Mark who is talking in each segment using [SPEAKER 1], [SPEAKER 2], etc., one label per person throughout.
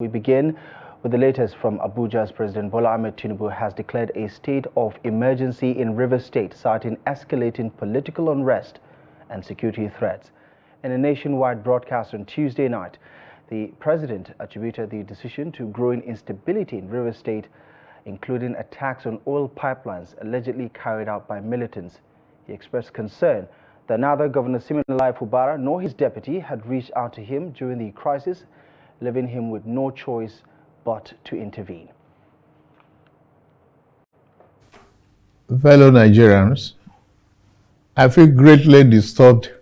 [SPEAKER 1] We begin with the latest from Abuja's President Bola Ahmed Tinubu has declared a state of emergency in Rivers State, citing escalating political unrest and security threats. In a nationwide broadcast on Tuesday night, the president attributed the decision to growing instability in Rivers State, including attacks on oil pipelines allegedly carried out by militants. He expressed concern that neither Governor Siminalayi Fubara nor his deputy had reached out to him during the crisis, leaving him with no choice but to intervene.
[SPEAKER 2] Fellow Nigerians, I feel greatly disturbed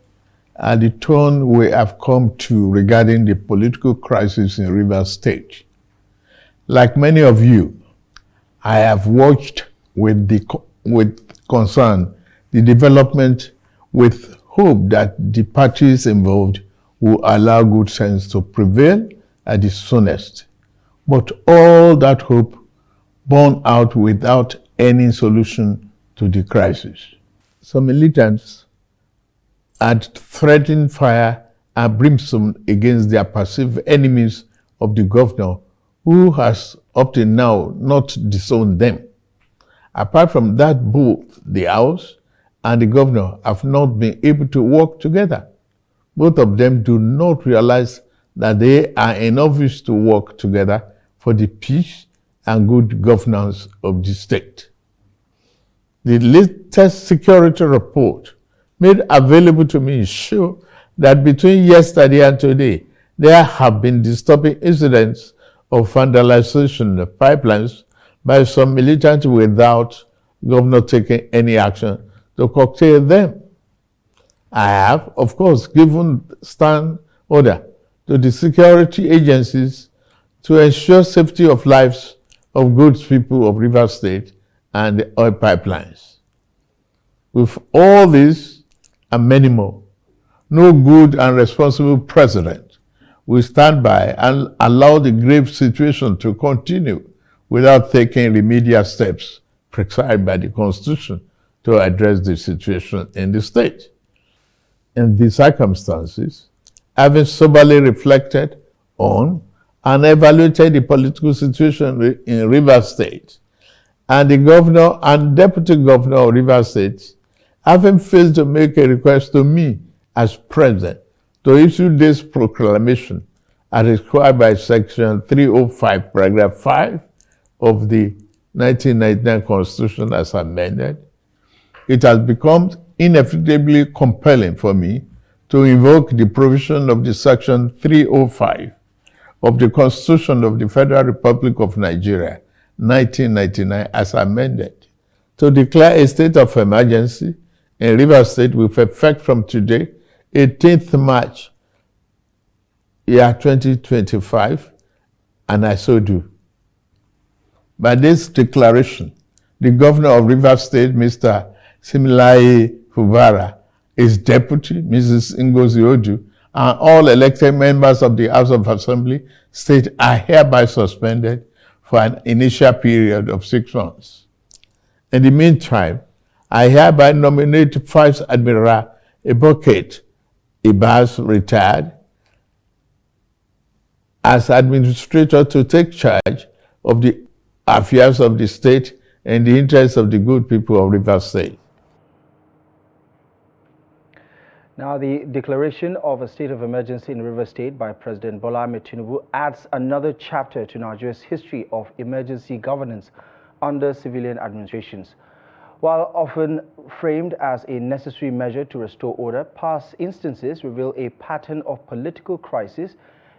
[SPEAKER 2] at the tone we have come to regarding the political crisis in Rivers State. Like many of you, I have watched with concern the development, with hope that the parties involved will allow good sense to prevail at the soonest. But all that hope borne out without any solution to the crisis. Some militants had threatened fire and brimstone against their perceived enemies of the governor, who has up to now not disowned them. Apart from that, both the House and the governor have not been able to work together. Both of them do not realize that they are in office to work together for the peace and good governance of the state. The latest security report made available to me show that between yesterday and today, there have been disturbing incidents of vandalization of pipelines by some militants without governor taking any action to curtail them. I have, of course, given stand order to the security agencies to ensure safety of lives of good people of Rivers State and the oil pipelines. With all this and many more, no good and responsible president will stand by and allow the grave situation to continue without taking remedial steps prescribed by the Constitution to address the situation in the state. In these circumstances, having soberly reflected on and evaluated the political situation in Rivers State, and the governor and deputy governor of Rivers State, having failed to make a request to me as president to issue this proclamation as required by Section 305, Paragraph 5 of the 1999 Constitution as amended, it has become inevitably compelling for me to invoke the provision of the Section 305 of the Constitution of the Federal Republic of Nigeria, 1999, as amended, to declare a state of emergency in Rivers State with effect from today, 18th March, year 2025, and I so do. By this declaration, the governor of Rivers State, Mr. Siminalayi Fubara, his deputy, Mrs. Ngozi Odu, and all elected members of the House of Assembly State are hereby suspended for an initial period of 6 months. In the meantime, I hereby nominate Vice Admiral Eboket Ibas, retired, as administrator to take charge of the affairs of the state in the interest of the good people of Rivers State.
[SPEAKER 1] Now, the declaration of a state of emergency in Rivers State by President Bola Ahmed Tinubu adds another chapter to Nigeria's history of emergency governance under civilian administrations. While often framed as a necessary measure to restore order, past instances reveal a pattern of political crisis,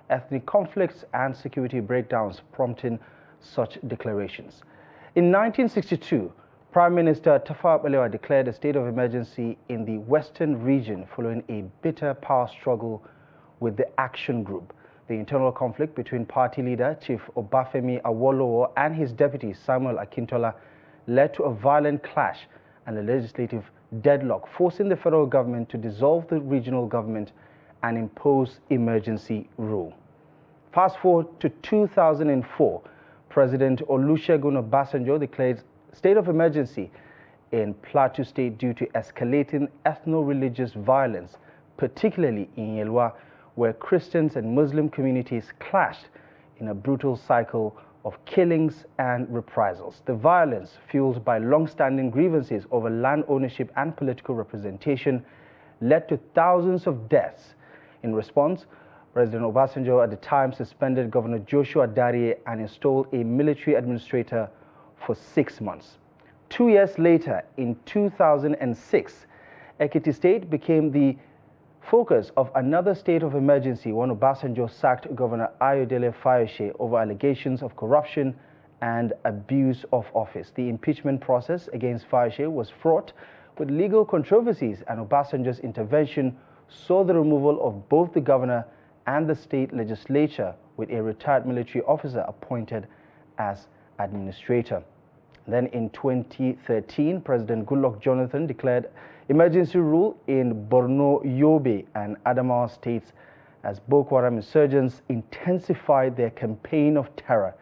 [SPEAKER 1] ethnic conflicts, and security breakdowns prompting such declarations. In 1962, Prime Minister Tafawa Balewa declared a state of emergency in the western region following a bitter power struggle with the Action Group. The internal conflict between party leader Chief Obafemi Awolowo and his deputy Samuel Akintola led to a violent clash and a legislative deadlock, forcing the federal government to dissolve the regional government and impose emergency rule. Fast forward to 2004, President Olusegun Obasanjo declared state of emergency in Plateau State due to escalating ethno-religious violence, particularly in Yelwa, where Christians and Muslim communities clashed in a brutal cycle of killings and reprisals. The violence, fueled by long-standing grievances over land ownership and political representation, led to thousands of deaths. In response, President Obasanjo at the time suspended Governor Joshua Darie and installed a military administrator for 6 months. 2 years later, in 2006, Ekiti State became the focus of another state of emergency when Obasanjo sacked Governor Ayodele Fayose over allegations of corruption and abuse of office. The impeachment process against Fayose was fraught with legal controversies, and Obasanjo's intervention saw the removal of both the governor and the state legislature, with a retired military officer appointed as administrator. Then in 2013, President Goodluck Jonathan declared emergency rule in Borno, Yobe, and Adamawa states as Boko Haram insurgents intensified their campaign of terror.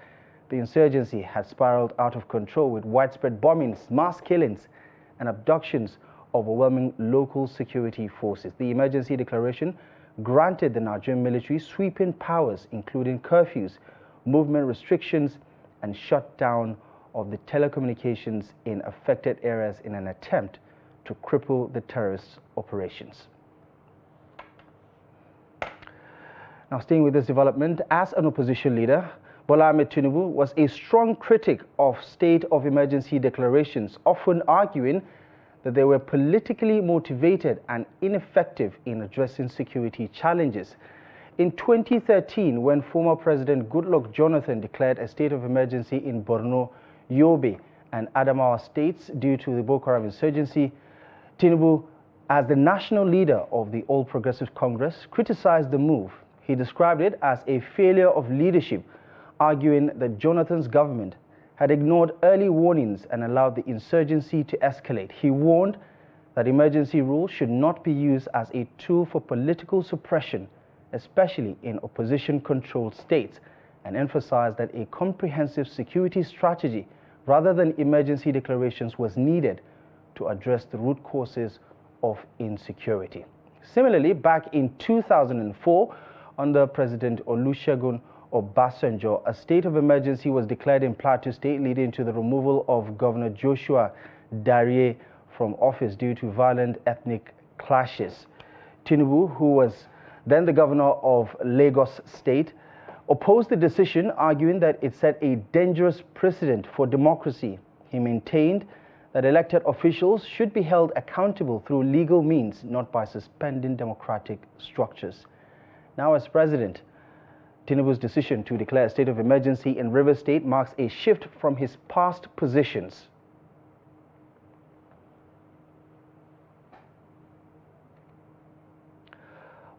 [SPEAKER 1] The insurgency had spiraled out of control with widespread bombings, mass killings, and abductions of overwhelming local security forces. The emergency declaration granted the Nigerian military sweeping powers, including curfews, movement restrictions, and shutdown of the telecommunications in affected areas in an attempt to cripple the terrorist operations. Now, staying with this development, as an opposition leader, Bola Ahmed Tinubu was a strong critic of state of emergency declarations, often arguing that they were politically motivated and ineffective in addressing security challenges. In 2013, when former President Goodluck Jonathan declared a state of emergency in Borno, Yobe, and Adamawa states due to the Boko Haram insurgency, Tinubu, as the national leader of the All Progressive Congress, criticized the move. He described it as a failure of leadership, arguing that Jonathan's government had ignored early warnings and allowed the insurgency to escalate. He warned that emergency rule should not be used as a tool for political suppression, especially in opposition-controlled states, and emphasized that a comprehensive security strategy rather than emergency declarations was needed to address the root causes of insecurity. Similarly, back in 2004, under President Olusegun Obasanjo, a state of emergency was declared in Plateau State, leading to the removal of Governor Joshua Darie from office due to violent ethnic clashes. Tinubu, who was then the governor of Lagos State, opposed the decision, arguing that it set a dangerous precedent for democracy. He maintained that elected officials should be held accountable through legal means, not by suspending democratic structures. Now, as president, Tinubu's decision to declare a state of emergency in Rivers State marks a shift from his past positions.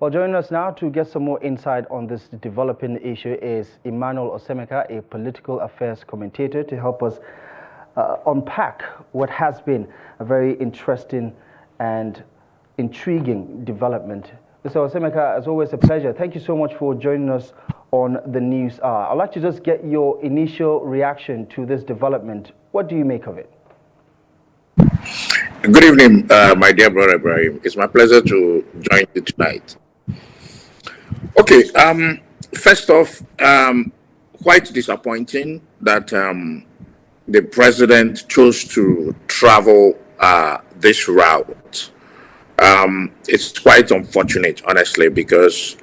[SPEAKER 1] Well, joining us now to get some more insight on this developing issue is Emmanuel Osemeka, a political affairs commentator, to help us unpack what has been a very interesting and intriguing development. Mr. Osemeka, as always, a pleasure. Thank you so much for joining us on the News Hour. I'd like to just get your initial reaction to this development. What do you make of it?
[SPEAKER 3] Good evening, my dear brother Ibrahim. It's my pleasure to join you tonight. Okay, first off, quite disappointing that the president chose to travel this route. It's quite unfortunate, honestly, because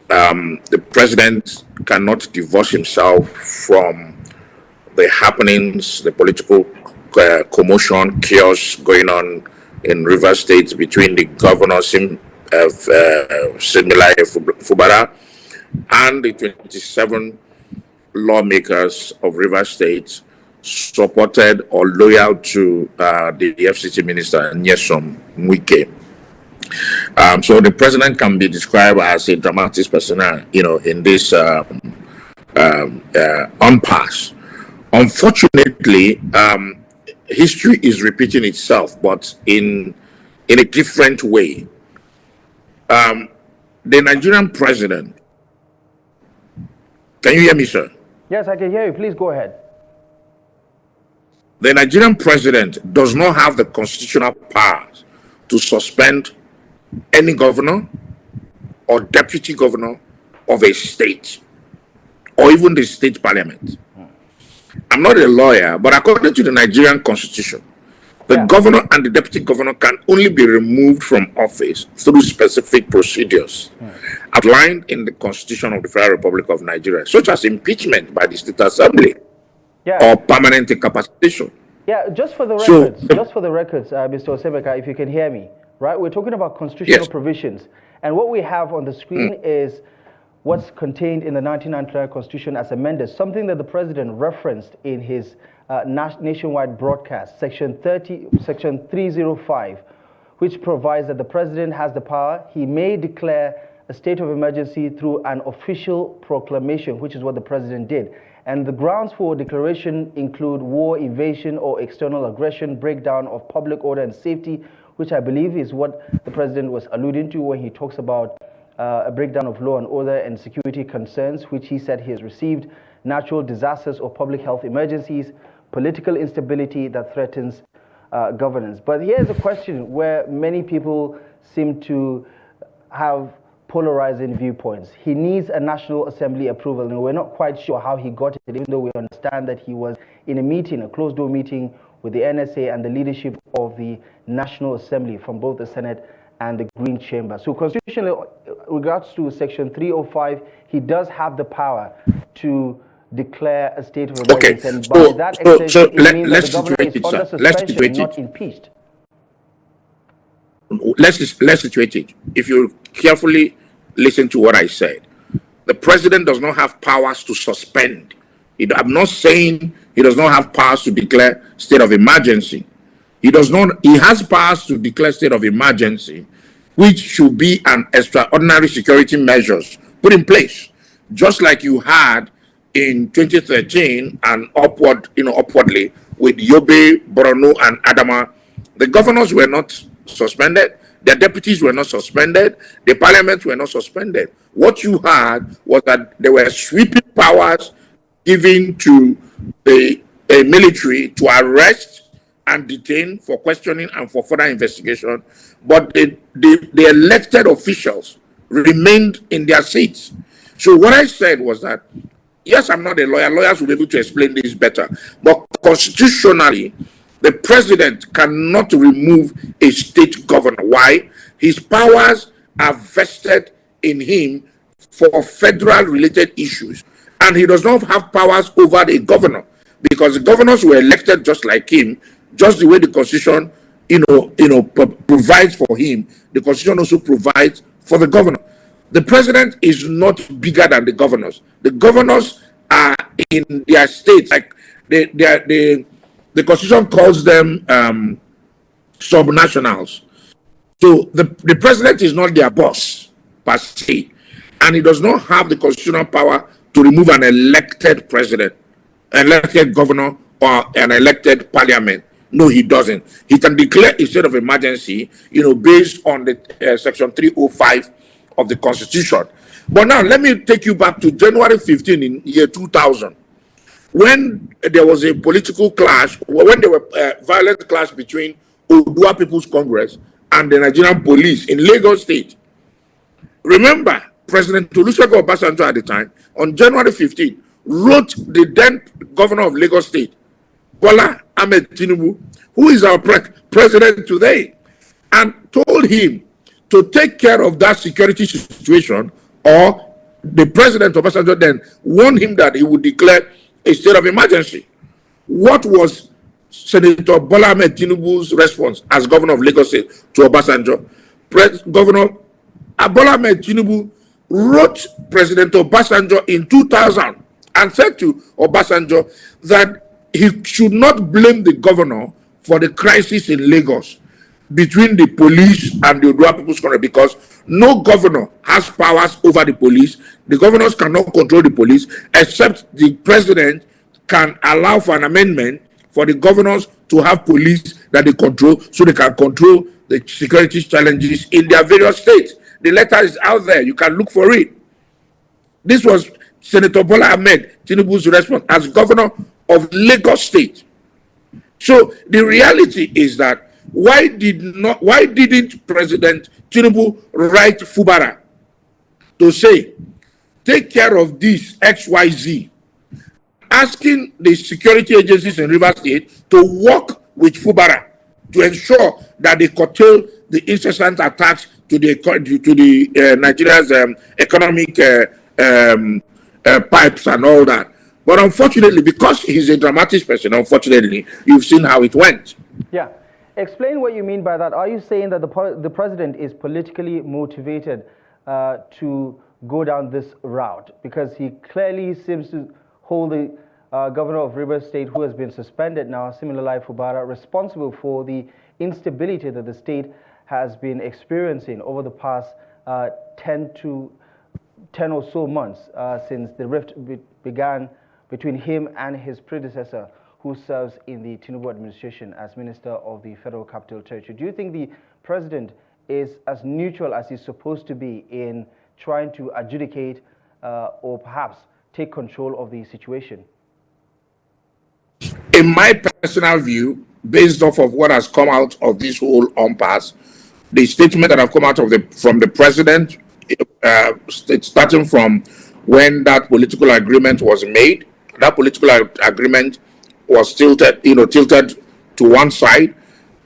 [SPEAKER 3] the president cannot divorce himself from the happenings, the political commotion, chaos going on in Rivers State between the governor Similai Fubara and the 27 lawmakers of Rivers State supported or loyal to the FCT minister Nyesom Mwike. So the president can be described as a dramatic persona, in this impasse. Unfortunately, history is repeating itself, but in a different way. The Nigerian president, can you hear me, sir?
[SPEAKER 1] Yes, I can hear you. Please go ahead.
[SPEAKER 3] The Nigerian president does not have the constitutional powers to suspend any governor or deputy governor of a state or even the state parliament. I'm not a lawyer, but according to the Nigerian constitution, the governor and the deputy governor can only be removed from office through specific procedures outlined in the Constitution of the Federal Republic of Nigeria, such as impeachment by the State Assembly or permanent incapacitation.
[SPEAKER 1] Yeah, just for the records, Mr. Osemeka, if you can hear me, right? We're talking about constitutional provisions, and what we have on the screen is what's contained in the 1999 Constitution as amended, something that the president referenced in his nationwide broadcast, section 305, which provides that the president has the power. He may declare a state of emergency through an official proclamation, which is what the president did. And the grounds for declaration include war, invasion, or external aggression, breakdown of public order and safety, which I believe is what the president was alluding to when he talks about a breakdown of law and order and security concerns, which he said he has received, natural disasters or public health emergencies, political instability that threatens governance. But here's a question where many people seem to have polarizing viewpoints. He needs a National Assembly approval, and we're not quite sure how he got it, even though we understand that he was in a meeting, a closed-door meeting with the NSA and the leadership of the National Assembly from both the Senate and the Green Chamber. So constitutionally, regards to Section 305, he does have the power to declare a state of emergency, and by that extension, it means that the governor is under suspension, not impeached.
[SPEAKER 3] Let's situate it. If you carefully listen to what I said, the president does not have powers to suspend. I'm not saying he does not have powers to declare state of emergency. He does not. He has powers to declare state of emergency, which should be an extraordinary security measures put in place, just like you had in 2013 and upwardly with Yobe, Borno, and Adama. The governors were not suspended. Their deputies were not suspended. The parliament were not suspended. What you had was that there were sweeping powers given to the military to arrest and detain for questioning and for further investigation. But the elected officials remained in their seats. So what I said was that, yes, I'm not a lawyer. Lawyers will be able to explain this better. But constitutionally, the president cannot remove a state governor. Why? His powers are vested in him for federal-related issues. And he does not have powers over the governor, because the governors were elected just like him, just the way the Constitution, provides for him. The Constitution also provides for the governor. The president is not bigger than the governors. The governors are in their states, like the Constitution calls them subnationals. So the president is not their boss per se, and he does not have the constitutional power to remove an elected president, an elected governor, or an elected parliament. No, he doesn't. He can declare a state of emergency, based on the Section 305 of the Constitution. But now let me take you back to January 15 in year 2000. When there was a political clash, when there were violent clash between Odua People's Congress and the Nigerian police in Lagos State. Remember, President Olusegun Obasanjo at the time, on January 15, wrote the then governor of Lagos State, Bola Ahmed Tinubu, who is our president today, and told him to take care of that security situation, or the president Obasanjo then warned him that he would declare a state of emergency. What was Senator Bola Ahmed Tinubu's response as governor of Lagos State to Obasanjo? Governor Bola Ahmed Tinubu wrote President Obasanjo in 2000 and said to Obasanjo that he should not blame the governor for the crisis in Lagos between the police and the Odua People's Congress, because no governor has powers over the police. The governors cannot control the police, except the president can allow for an amendment for the governors to have police that they control, so they can control the security challenges in their various states. The letter is out there. You can look for it. This was Senator Bola Ahmed Tinubu's response as governor of Lagos State. So the reality is that why didn't President Tinubu write Fubara to say take care of this XYZ, asking the security agencies in Rivers State to work with Fubara to ensure that they curtail the incessant attacks to the Nigeria's economic pipes and all that. But unfortunately, because he's a dramatic person, unfortunately, you've seen how it went.
[SPEAKER 1] Yeah. Explain what you mean by that. Are you saying that the president is politically motivated to go down this route? Because he clearly seems to hold the governor of Rivers State, who has been suspended now, Siminalayi Fubara, responsible for the instability that the state has been experiencing over the past 10 or so months since the rift began between him and his predecessor, who serves in the Tinubu administration as Minister of the Federal Capital Territory. Do you think the president is as neutral as he's supposed to be in trying to adjudicate or perhaps take control of the situation?
[SPEAKER 3] In my personal view, based off of what has come out of this whole impasse, the statement that have come out from the president, starting from when that political agreement was made, that political agreement was tilted to one side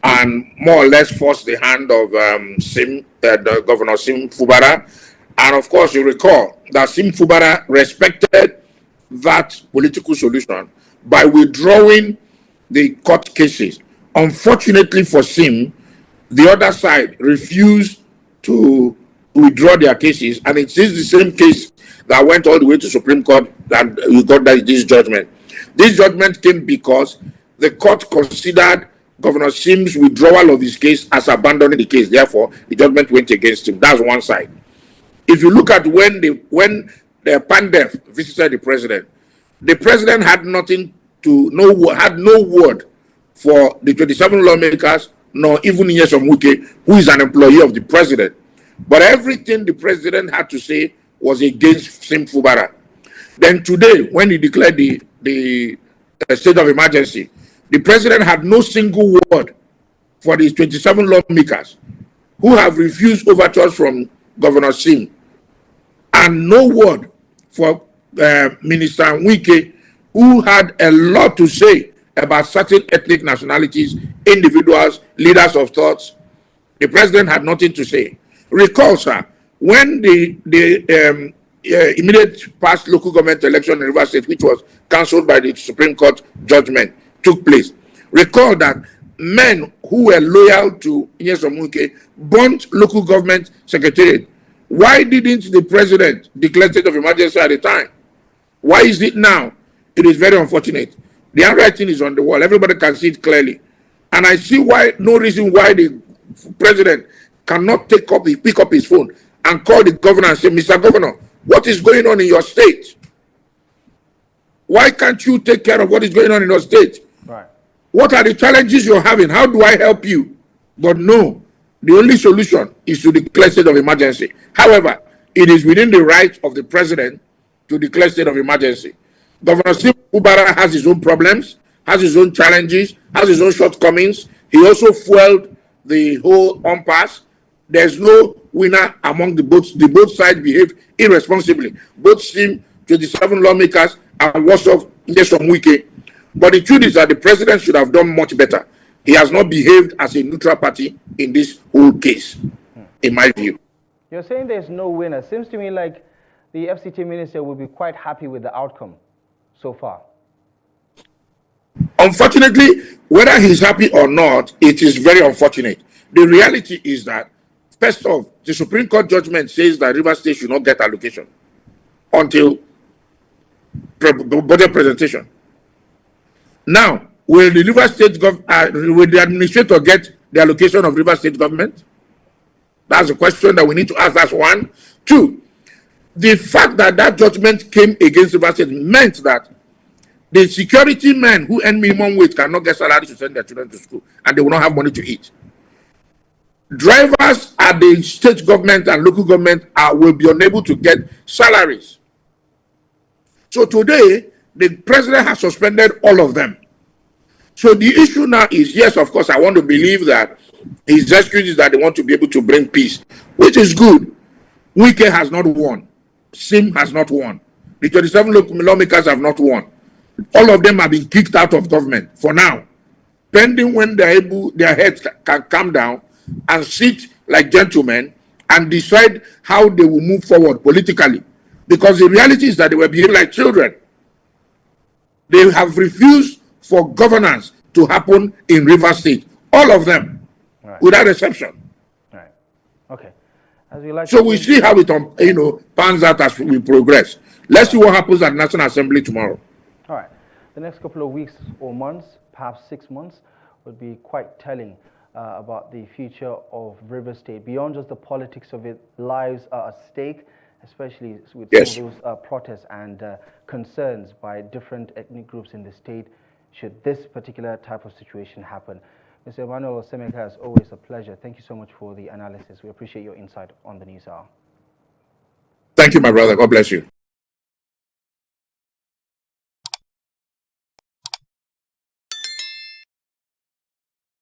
[SPEAKER 3] and more or less forced the hand of Governor Sim Fubara. And of course, you recall that Sim Fubara respected that political solution by withdrawing the court cases. Unfortunately for Sim, the other side refused to withdraw their cases, and it is the same case that went all the way to Supreme Court and we got this judgment. This judgment came because the court considered Governor Sim's withdrawal of his case as abandoning the case. Therefore, the judgment went against him. That's one side. If you look at when the Pandef visited the president had had no word for the 27 lawmakers, nor even Nyesom Wike, who is an employee of the president. But everything the president had to say was against Sim Fubara. Then today, when he declared the state of emergency, the president had no single word for these 27 lawmakers who have refused overtures from Governor Sim, and no word for Minister Wike, who had a lot to say about certain ethnic nationalities, individuals, leaders of thoughts. The president had nothing to say. Recall, sir, when the immediate past local government election in Rivers State, which was cancelled by the Supreme Court judgment, took place. Recall that men who were loyal to Nyesom Wike burnt local government secretariat. Why didn't the president declare state of emergency at the time? Why is it now? It is very unfortunate. The handwriting is on the wall. Everybody can see it clearly. And I see no reason why the president cannot pick up his phone and call the governor and say, Mr. Governor, what is going on in your state? Why can't you take care of what is going on in your state?
[SPEAKER 1] Right.
[SPEAKER 3] What are the challenges you're having? How do I help you? But no, the only solution is to declare state of emergency. However, it is within the right of the president to declare state of emergency. Governor Sim Fubara has his own problems, has his own challenges, has his own shortcomings. He also fueled the whole impasse. There's no winner among the both sides behaved irresponsibly. Both Sim, 27 lawmakers, and worse off Nyesom Wike. But the truth is that the president should have done much better. He has not behaved as a neutral party in this whole case, in my view.
[SPEAKER 1] You're saying there's no winner. Seems to me like the FCT minister will be quite happy with the outcome so far.
[SPEAKER 3] Unfortunately, whether he's happy or not, it is very unfortunate. The reality is that, first off, the Supreme Court judgment says that Rivers State should not get allocation until budget presentation. Now, will the Rivers State will the administrator get the allocation of Rivers State government? That's a question that we need to ask. That's one. Two, the fact that that judgment came against Rivers State meant that the security men who earn minimum wage cannot get salary to send their children to school, and they will not have money to eat. Drivers at the state government and local government will be unable to get salaries. So today, the president has suspended all of them. So the issue now is, yes, of course, I want to believe that his excuse is that they want to be able to bring peace, which is good. Wike has not won. SIM has not won. The 27 lawmakers have not won. All of them have been kicked out of government for now, pending when they're able, their heads can calm down and sit like gentlemen and decide how they will move forward politically. Because the reality is that they were behaving like children. They have refused for governance to happen in Rivers State. All of them, right, without exception.
[SPEAKER 1] Right. Okay. As we like
[SPEAKER 3] so we see how it pans out as we progress. Let's see what happens at National Assembly tomorrow.
[SPEAKER 1] All right. The next couple of weeks or months, perhaps 6 months, would be quite telling about the future of Rivers State. Beyond just the politics of it, lives are at stake, especially with some of those protests and concerns by different ethnic groups in the state, should this particular type of situation happen. Mr. Emmanuel Osemeka, as always, a pleasure. Thank you so much for the analysis. We appreciate your insight on the News Hour.
[SPEAKER 3] Thank you, my brother. God bless you.